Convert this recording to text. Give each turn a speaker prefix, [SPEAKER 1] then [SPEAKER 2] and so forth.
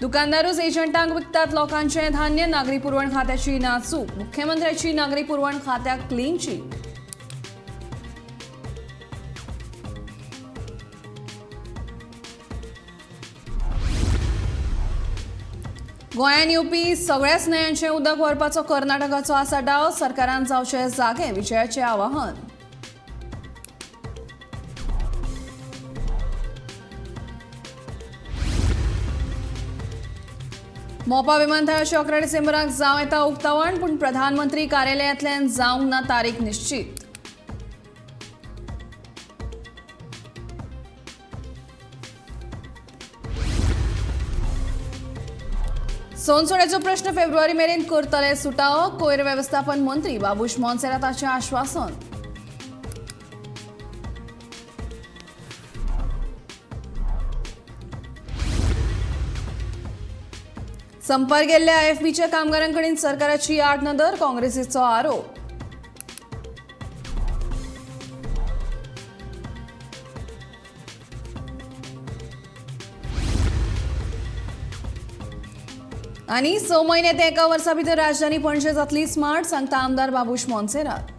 [SPEAKER 1] दुकानदारूच एजंटांक विकतात लोकांचे धान्य। नागरी पुरवण खात्याची नाचूक, मुख्यमंत्र्याची नागरी पुरवण खात्याक क्लीन चिट। गोंयान येवपी सगळ्याच न्हंयांचें उदक व्हरपाचो कर्नाटकाचो आसा डाव। सरकारान जावचे जागे, विजयाचें आवाहन। मोपा विमानतळाची 11 डिसेंबराक जावं येता उक्तावण, पूण प्रधानमंत्री कार्यालयांतल्यान जावंक ना तारीख निश्चित। सोनसोड्याचो प्रश्न फेब्रुवारी मेरेन करतले सुटावो। कोयर वेवस्थापन मंत्री बाबूश मोन्सेराताचें आश्वासन। संपार गेल्ल्या आयएफबीच्या कामगारांकडेन सरकाराची आड नदर, काँग्रेसीचो आरोप। आनी 6 म्हयने ते 1 वर्सा भितर राजधानी पणजे जातली स्मार्ट, सांगता आमदार बाबूश मोन्सेरात।